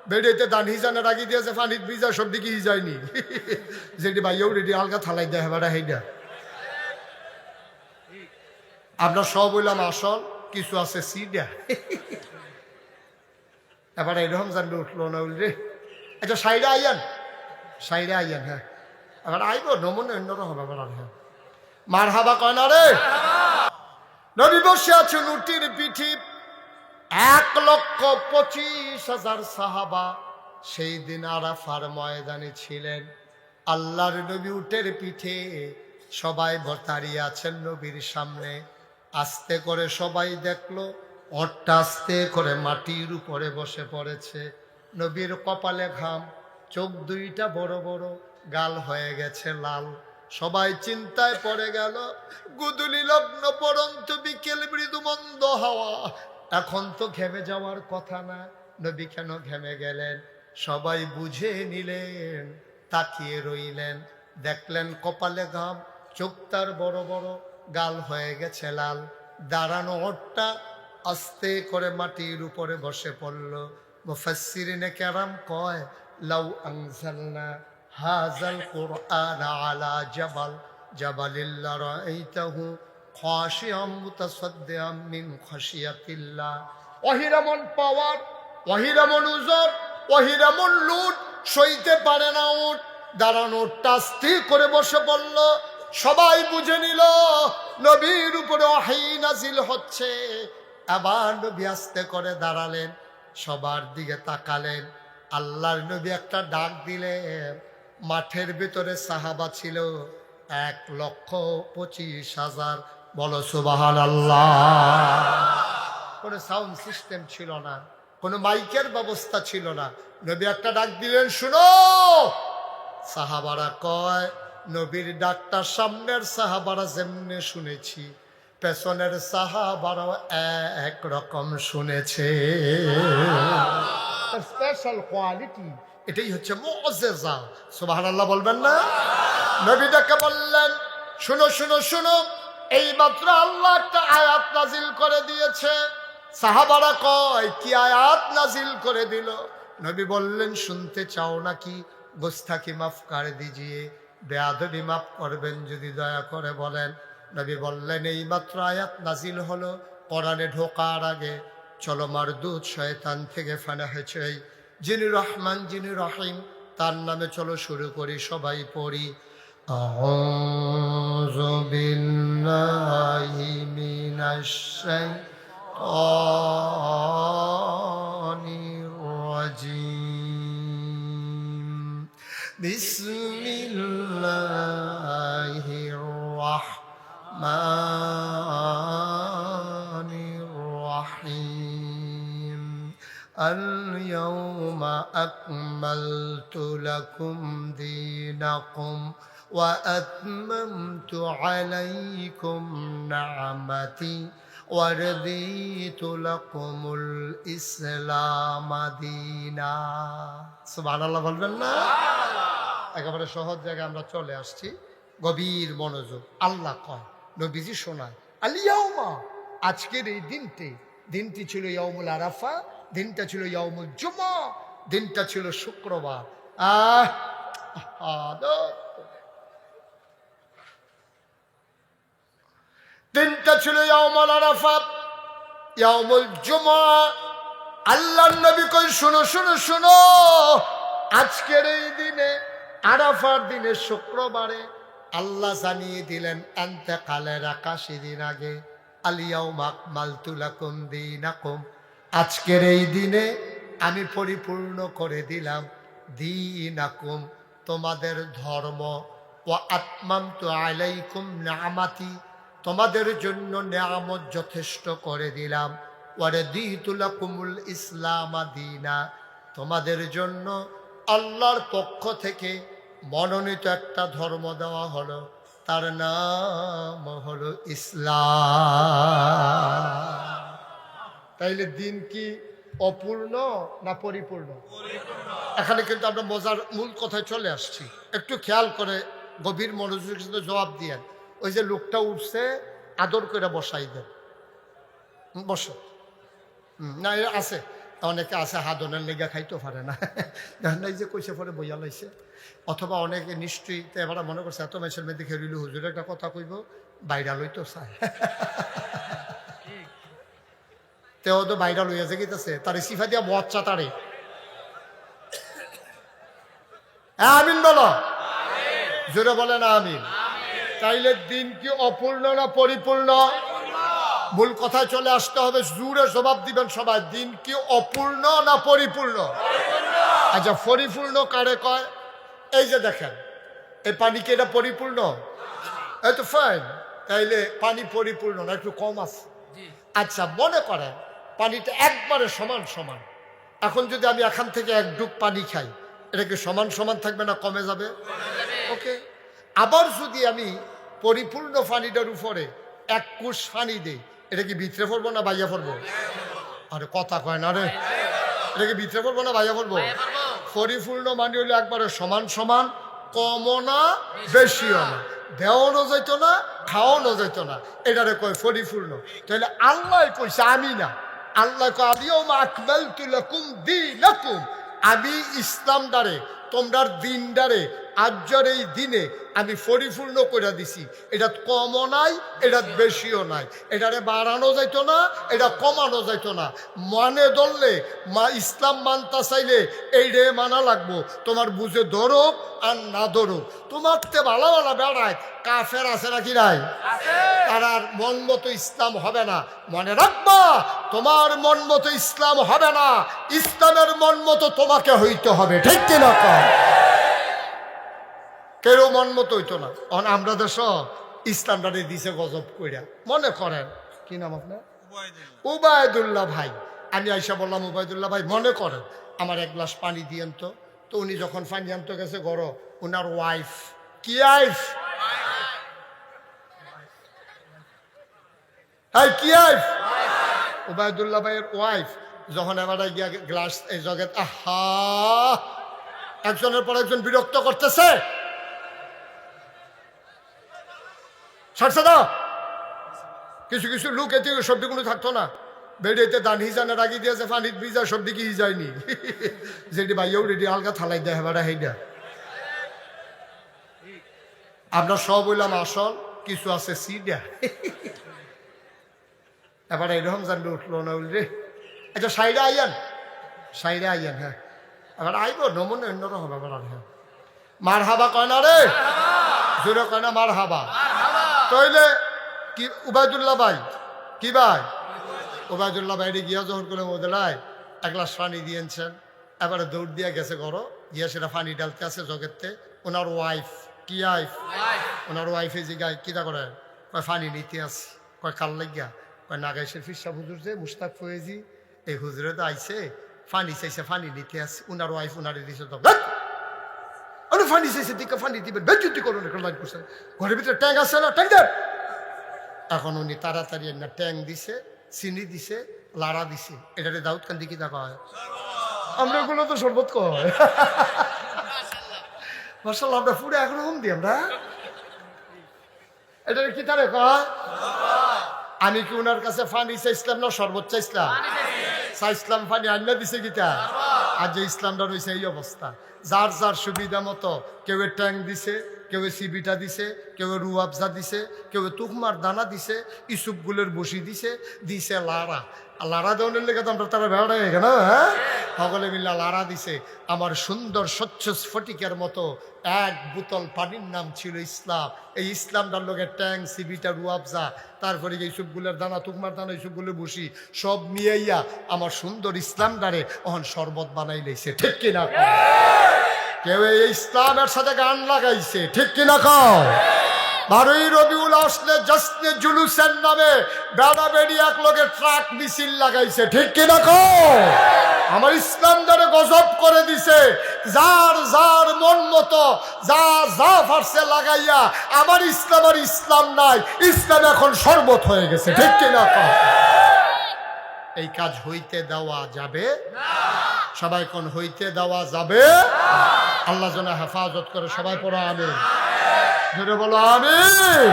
বেড়েতে দান হিজানে রাগি দিয়েছে পানির ভিজা সব দিকে যায়নি যেটি ভাইয়াও রেডি হালকা থালাই দেয় হেবারা হেইডা আমরা সব বললাম আসল কিছু আছে সিডা এবার এরকম জানলে উঠলো না উঠলে আচ্ছা সাইডে আইয়ান হ্যাঁ এবার আইব নমুনা অন্যরকম এবার হ্যাঁ মার হাবা কয় না রে নবী বসে আছেন উটির পিঠি 1,25,000 সাহাবা সেই দিন আরাফার ময়দানে ছিলেন আল্লাহর নবী উটের পিঠে সবাই দাঁড়িয়ে আছেন নবীর সামনে আস্তে করে সবাই দেখলো ওটটা আস্তে করে মাটির উপরে বসে পড়েছে নবীর কপালে ঘাম চোখ দুইটা বড় বড় গাল হয়ে গেছে লাল সবাই চিন্তায় পড়ে গেল গুদুলি লগ্ন পরন্ত বিকেল মৃদু মন্দ হাওয়া এখন তো ঘেমে যাওয়ার কথা না নবী কেন ঘেমে গেলেন সবাই বুঝে নিলেন তাকিয়ে রইলেন দেখলেন কপালে ঘাম চোখ তার বড় বড় গাল হয়ে গেছে লাল দাঁড়ানো ওটটা আস্তে করে মাটির উপরে বসে পড়ল মুফাসসিরিনে কেরাম কয় লাউ আনজালনা হাযাল কুরআন আলা জাবালিল্লা রাআইতাহু খাশিয়াম মুতাসাদ্দিআম মিন খাশিয়াতিল্লাহ ওহিরামন পাওয়ার ওহিরামন উজর ওহিরামন লুট সইতে পারে না উট দাঁড়ানো আস্তে করে বসে পড়ল সবাই বুঝে নিল নবীর উপরে ওহী নাজিল হচ্ছে আবার নবী আস্তে করে দাঁড়ালেন সবার দিকে তাকালেন আল্লাহর নবী একটা ডাক দিলেন মাঠের ভিতরে সাহাবা ছিল 1,25,000 বলো সুবহানাল্লাহ কোনো সাউন্ড সিস্টেম ছিল না কোনো মাইকের ব্যবস্থা ছিল না নবী একটা ডাক দিলেন শুনো সাহাবারা কয় নবীর ডাকটা সামনের সাহাবারা যেমনে শুনেছি পেছনের সাহাবারাও এক রকম শুনেছে স্পেশাল কোয়ালিটি এটাই হচ্ছে মুআজ্জিজা সুবহানাল্লাহ বলবেন না নবী ডেকে বললেন শুনো শুনো শুনো এই মাত্র আল্লাহ একটা আয়াত নাজিল করে দিয়েছে সাহাবারা কয় কি আয়াত নাজিল করে দিল নবী বললেন শুনতে চাও নাকি গুস্তাখি মাফ করে দিজিয়ে বেয়াদবি মাফ করবেন যদি দয়া করে বলেন নবী বললেন এই মাত্র আয়াত নাজিল হলো কোরআনে ঢোকার আগে চলো মারদুদ শয়তান থেকে ফানা হয়েছে যিনি রহমান যিনি রহিম তার নামে চলো শুরু করি সবাই পড়ি আউযু বিল্লাহি মিনাশ শাইতানির রাজিম বিসমিল্লাহির রাহমানির রাহিম اليوم أكملت لكم دينكم وأتممت عليكم نعمتي ورضيت لكم الإسلام دينا سبحان الله বলবেন না একেবারে সহজ জায়গায় আমরা চলে আসছি গভীর মনোযোগ আল্লাহ কয় নবীজি শোনায় আল ইয়াউমা আজকের এই দিনটি ছিল ইয়াউমুল আরাফা দিনটা ছিল ইয়াউমুল জুমা দিনটা ছিল শুক্রবার দিনটা ছিল ইয়াউমুল আরাফা ইয়াউমুল জুমা আল্লাহর নবী কই শুনো শুনো শুনো আজকের এই দিনে আরাফার দিনে শুক্রবারে আল্লাহ জানিয়ে দিলেন ইন্তেকালের 81 দিন আগে আল ইয়াউমা আকমালতু লাকুম দীনাকুম আজকের এই দিনে আমি পরিপূর্ণ করে দিলাম দীনাকুম তোমাদের ধর্ম ওয়া আতমামতু আলাইকুম নিআমাতি তোমাদের জন্য নিয়ামত যথেষ্ট করে দিলাম ওয়া রাদিতু লাকুমুল ইসলাম দীনা তোমাদের জন্য আল্লাহর পক্ষ থেকে মনোনীত একটা ধর্ম দেওয়া হলো তার নাম হলো ইসলাম তাইলে দিন কি অপূর্ণ না পরিপূর্ণ এখানে কিন্তু আমরা মজার মূল কথায় চলে আসছি একটু খেয়াল করে গভীর মনোযোগের সাথে জবাব দিয়েন ওই যে লোকটা উঠছে আদর করে বসাই দেন বসো না আছে অনেকে আছে হাদনের লেগা খাইতে পারে না, দেখেন এই যে কইসে পরে বইয়া লাইছে। অথবা অনেকে নিশ্চয়ই এবার মনে করছে এত মেসের মেয়েদের খেলিল হুজুর একটা কথা কইব বাইরা লইতো চায়, তেও তো বাইরা লইয়া যে গেছে তারে সিফা দিয়া বচ্চা তারে। আমিন বলো, জোরে বলে না আমিন। তাইলে দিন কি অপূর্ণ না পরিপূর্ণ? মূল কথায় চলে আসতে হবে, জোরে জবাব দিবেন সবাই, দিন কি অপূর্ণ না পরিপূর্ণ? আচ্ছা পরিপূর্ণ কারে কয়? এই যে দেখেন এই পানি কি এটা পরিপূর্ণ? এই তো ফাইন, তাইলে পানি পরিপূর্ণ না, একটু কম আছে। আচ্ছা মনে করেন পানিটা একবারে সমান সমান, এখন যদি আমি এখান থেকে এক ডুব পানি খাই, এটা কি সমান সমান থাকবে না কমে যাবে? ওকে। আবার যদি আমি পরিপূর্ণ পানিটার উপরে এক কুশ পানি দেই, এটা কি ভিতরে পড়বো না বাইয়া পড়বো? আরে কথা কয় না রে, এটা কি ভিতরে পড়বো না বাইয়া পড়বো? পরিপূর্ণ মানে হইলো একবারে সমান সমান, কমও না বেশিও না, দেওয়ানো যাইত না খাওয়ানো যাইত না, এটারে কয় পরিপূর্ণ। তাহলে আল্লাহ কইছে, আমি না। আল্লাহ কয় আলিয়াউমা আকমালতু লাকুম দীনাকুম, আমি ইসলাম দ্বারে তোমরার দিন দ্বারে আজকের এই দিনে আমি পরিপূর্ণ করে দিছি। এটা কমও নাই, এটা বেশিও নাই, এটারে বাড়ানো যাইতো না, এটা কমানো যাইতো না। মানে ধরলে ইসলাম মানতা চাইলে এই রে মানা লাগবো, তোমার বুঝে ধরো আর না ধরো। তোমার তে ভালো ভালো বেড়ায় কাফের আছে নাকি নাই? তার মন মতো ইসলাম হবে না। মনে রাখবা, তোমার মন মতো ইসলাম হবে না, ইসলামের মন মতো তোমাকে হইতে হবে, ঠিক কিনা? কেউ মন মতো হইতো না। আমরা দেশ ইসলামটা দিছে গজব কইরা। মনে করেন কি নাম আপনার? উবায়দুল্লাহ ভাই। আমি আইসা বললাম উবায়দুল্লাহ ভাই মনে করেন আমার এক গ্লাস পানি দিয়েন তো। তো উনি যখন পানি আনতে গেছে গড়, উনার ওয়াইফ, কি ওয়াইফ? কি ওয়াইফ? উবায়দুল্লাহ ভাইয়ের ওয়াইফ যখন এবার গিয়া গ্লাস এই জগৎ, আহা, একজনের পর একজন বিরক্ত করতেছে, কিছু কিছু লোক এতে সবদিগুলো থাকতো না, বেড়েতে দান হিজানে রাগি দিয়েছে, পানির ভিজা সবদিকে হিজায়নি, যেটি ভাইয়াও রেডি হালকা থালাই দেয় হেবারা হেইডা। আমরা সব বললাম আসল, কিছু আছে সিডা। এবার এরকম জানলে উঠলো না উঠলে, আচ্ছা সাইডে আইয়ান, সাইডে আইয়ান। হ্যাঁ এবার আইব নমুনা অন্যরকম এবার। হ্যাঁ মার হাবা কয় না রে, জোরে কয় না মার হাবা। তাইলে কি উবায়দুল্লাহ ভাই, কি ভাই? উবায়দুল্লাহ ভাই গিয়া যখন করে মোদেলায় এক গ্লাস পানি দিয়েছেন, এবারে দৌড় দিয়া গেছে ঘর গিয়া, সেটা পানি ডালতে আছে জগেতে। ওনার ওয়াইফ, কি ওয়াইফ? ওনার ওয়াইফে যে গায়ে কিতা করে, কয় পানি নিতে আসি। কয় কাল লাগিয়া? কয় নাগাইশের ফিরসা হুজুর যে মুস্তাক ফয়েজি, এই হুজুরে তো আইসে পানি চাইছে, পানি নিতে আসি। ওনার ওয়াইফ ওনারে দিছে, পানি চাইছে দিকে পানি দিবেন, বেজ্জতি করুন, ঘরের ভিতরে ট্যাঙ্ক আছে না, ট্যাঙ্ক দেন। এখন উনি তাড়াতাড়ি না ট্যাঙ্ক দিছে, চিনি দিছে, লাড়া দিছে। এটারে দাউদ কান্দি কি দেখা হয়? আমরা এগুলো তো শরবত কয়। মাশাআল্লাহ, আমরা পুরো একরকম দিই আমরা। এটারে কি তারে কয়? আমি কি উনার কাছে পানি চাইছিলাম না শরবত চাইছিলাম? চাইছিলাম পানি, আল্লাহ দিছে কিতা। আর যে ইসলামটা রয়েছে এই অবস্থা, যার যার সুবিধা মতো কেউ ট্যাঙ্ক দিছে, কেউ সিবিটা দিছে, কেউ রুয়াবজা দিছে, কেউ তুকমার দানা দিছে, ইসুপগুলোর বসি দিছে, দিছে লাড়া। লাড়া দেওয়ার লেগে তো আমরা তারা বেড়া হয়ে গেল। হ্যাঁ সকলে মিল্লা লাড়া দিছে। আমার সুন্দর স্বচ্ছ স্ফটিকের মতো এক বোতল পানির নাম ছিল ইসলাম। এই ইসলামটার লোকের ট্যাঙ্ক, সিবিটা, রুয়াবজা, তারপরে এইসবগুলোর দানা, তুকমার দানা, এইসবগুলোর বসি সব নিয়েইয়া আমার সুন্দর ইসলামটারে অহন শরবত বানাই লাইছে, ঠিক কিনা? কেউ এই ইসলামের সাথে গান লাগাইছে, ঠিক কিনা? খাও 12ই রবিউল আসলে জশ্নে জুলুসের নামে বেড়া বেড়ি এক লোকের ট্রাক মিছিল লাগাইছে, ঠিক কিনা? খাও আমার ইসলাম দ্বারা গজব করে দিছে। যার যার মন মতো যা যা ফারসে লাগাইয়া আমার ইসলাম আর ইসলাম নাই, ইসলাম এখন শরবত হয়ে গেছে, ঠিক কিনা? খাও এই কাজ হইতে দেওয়া যাবে না। সবাই কোন হইতে দেওয়া যাবে? আল্লাহ যেন হেফাজত করে। সবাই পড়ো আমিন, জোরে বলো আমিন।